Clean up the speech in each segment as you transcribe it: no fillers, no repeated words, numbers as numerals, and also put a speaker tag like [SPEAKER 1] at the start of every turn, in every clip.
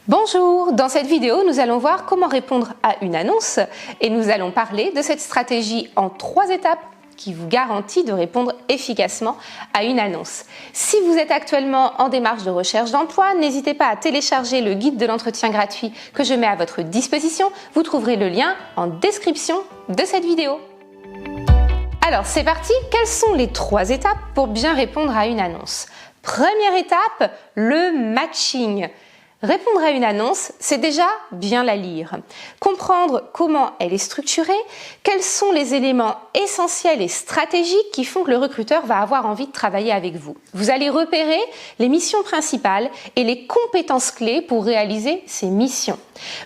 [SPEAKER 1] Bonjour, dans cette vidéo, nous allons voir comment répondre à une annonce et nous allons parler de cette stratégie en 3 étapes qui vous garantit de répondre efficacement à une annonce. Si vous êtes actuellement en démarche de recherche d'emploi, n'hésitez pas à télécharger le guide de l'entretien gratuit que je mets à votre disposition. Vous trouverez le lien en description de cette vidéo. Alors c'est parti, quelles sont les 3 étapes pour bien répondre à une annonce? Première étape, le matching. Répondre à une annonce, c'est déjà bien la lire, comprendre comment elle est structurée, quels sont les éléments essentiels et stratégiques qui font que le recruteur va avoir envie de travailler avec vous. Vous allez repérer les missions principales et les compétences clés pour réaliser ces missions.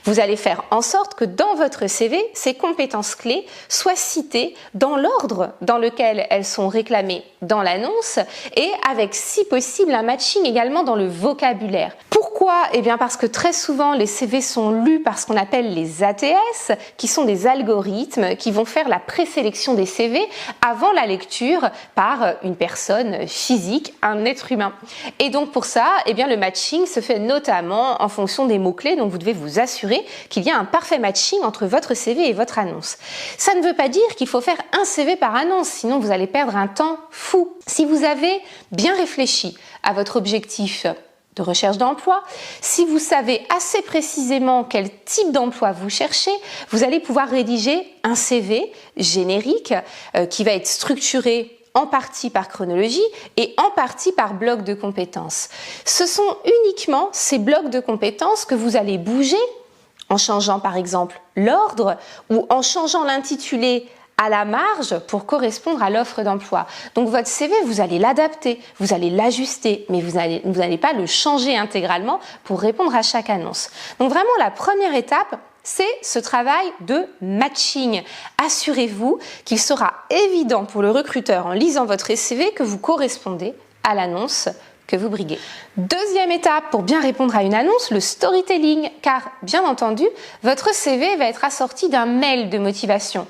[SPEAKER 1] Vous allez faire en sorte que dans votre CV, ces compétences clés soient citées dans l'ordre dans lequel elles sont réclamées dans l'annonce et avec, si possible, un matching également dans le vocabulaire. Pourquoi ? Eh bien parce que très souvent, les CV sont lus par ce qu'on appelle les ATS, qui sont des algorithmes qui vont faire la présélection des CV avant la lecture par une personne physique, un être humain. Et donc pour ça, eh bien le matching se fait notamment en fonction des mots-clés, donc vous devez vous assurer qu'il y a un parfait matching entre votre CV et votre annonce. Ça ne veut pas dire qu'il faut faire un CV par annonce, sinon vous allez perdre un temps fou. Si vous avez bien réfléchi à votre objectif de recherche d'emploi, si vous savez assez précisément quel type d'emploi vous cherchez, vous allez pouvoir rédiger un CV générique qui va être structuré en partie par chronologie et en partie par bloc de compétences. Ce sont uniquement ces blocs de compétences que vous allez bouger en changeant par exemple l'ordre ou en changeant l'intitulé à la marge pour correspondre à l'offre d'emploi. Donc votre CV, vous allez l'adapter, vous allez l'ajuster, mais vous n'allez pas le changer intégralement pour répondre à chaque annonce. Donc vraiment la première étape, c'est ce travail de matching. Assurez-vous qu'il sera évident pour le recruteur en lisant votre CV que vous correspondez à l'annonce que vous briguez. Deuxième étape pour bien répondre à une annonce, le storytelling, car bien entendu, votre CV va être assorti d'un mail de motivation.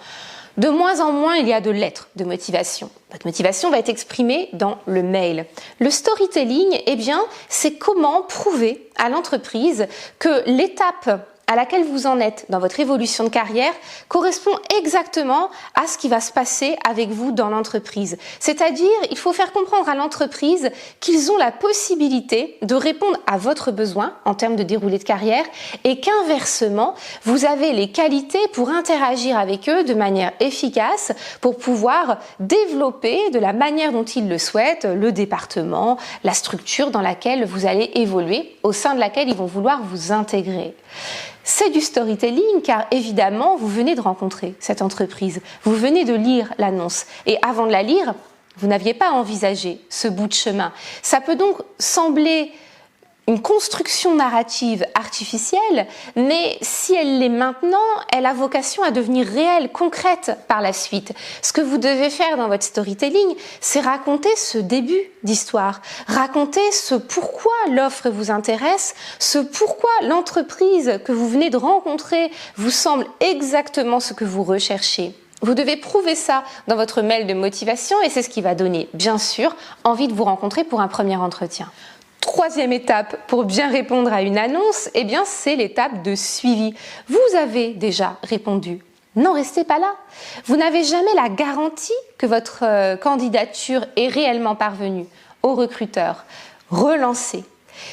[SPEAKER 1] De moins en moins, il y a de lettres de motivation. Votre motivation va être exprimée dans le mail. Le storytelling, eh bien, c'est comment prouver à l'entreprise que l'étape à laquelle vous en êtes dans votre évolution de carrière correspond exactement à ce qui va se passer avec vous dans l'entreprise. C'est-à-dire, il faut faire comprendre à l'entreprise qu'ils ont la possibilité de répondre à votre besoin en termes de déroulé de carrière et qu'inversement, vous avez les qualités pour interagir avec eux de manière efficace pour pouvoir développer de la manière dont ils le souhaitent le département, la structure dans laquelle vous allez évoluer, au sein de laquelle ils vont vouloir vous intégrer. C'est du storytelling car évidemment, vous venez de rencontrer cette entreprise, vous venez de lire l'annonce et avant de la lire, vous n'aviez pas envisagé ce bout de chemin. Ça peut donc sembler une construction narrative artificielle, mais si elle l'est maintenant, elle a vocation à devenir réelle, concrète par la suite. Ce que vous devez faire dans votre storytelling, c'est raconter ce début d'histoire, raconter ce pourquoi l'offre vous intéresse, ce pourquoi l'entreprise que vous venez de rencontrer vous semble exactement ce que vous recherchez. Vous devez prouver ça dans votre mail de motivation et c'est ce qui va donner, bien sûr, envie de vous rencontrer pour un premier entretien. Troisième étape pour bien répondre à une annonce, eh bien c'est l'étape de suivi. Vous avez déjà répondu. N'en restez pas là. Vous n'avez jamais la garantie que votre candidature est réellement parvenue au recruteur. Relancez.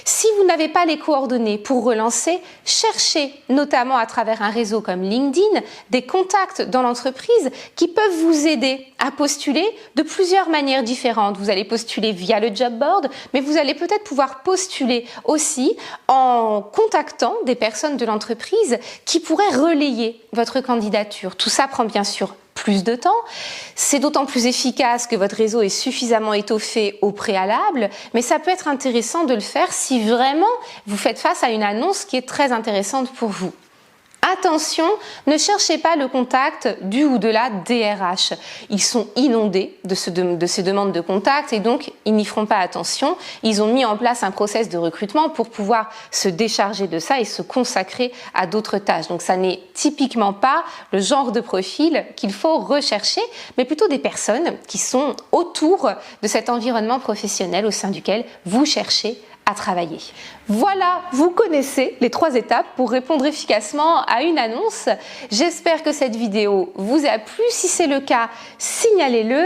[SPEAKER 1] Si vous n'avez pas les coordonnées pour relancer, cherchez notamment à travers un réseau comme LinkedIn des contacts dans l'entreprise qui peuvent vous aider à postuler de plusieurs manières différentes. Vous allez postuler via le job board, mais vous allez peut-être pouvoir postuler aussi en contactant des personnes de l'entreprise qui pourraient relayer votre candidature. Tout ça prend bien sûr plus de temps. C'est d'autant plus efficace que votre réseau est suffisamment étoffé au préalable, mais ça peut être intéressant de le faire si vraiment vous faites face à une annonce qui est très intéressante pour vous. Attention, ne cherchez pas le contact du ou de la DRH. Ils sont inondés de ces demandes de contact et donc ils n'y feront pas attention. Ils ont mis en place un process de recrutement pour pouvoir se décharger de ça et se consacrer à d'autres tâches. Donc ça n'est typiquement pas le genre de profil qu'il faut rechercher, mais plutôt des personnes qui sont autour de cet environnement professionnel au sein duquel vous cherchez à travailler. Voilà, vous connaissez les 3 étapes pour répondre efficacement à une annonce. J'espère que cette vidéo vous a plu. Si c'est le cas, signalez-le.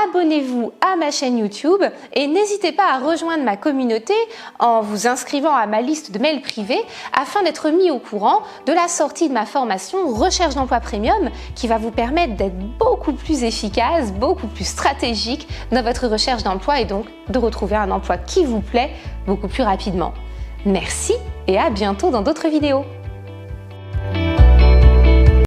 [SPEAKER 1] Abonnez-vous à ma chaîne YouTube et n'hésitez pas à rejoindre ma communauté en vous inscrivant à ma liste de mails privés afin d'être mis au courant de la sortie de ma formation Recherche d'emploi Premium qui va vous permettre d'être beaucoup plus efficace, beaucoup plus stratégique dans votre recherche d'emploi et donc de retrouver un emploi qui vous plaît beaucoup plus rapidement. Merci et à bientôt dans d'autres vidéos.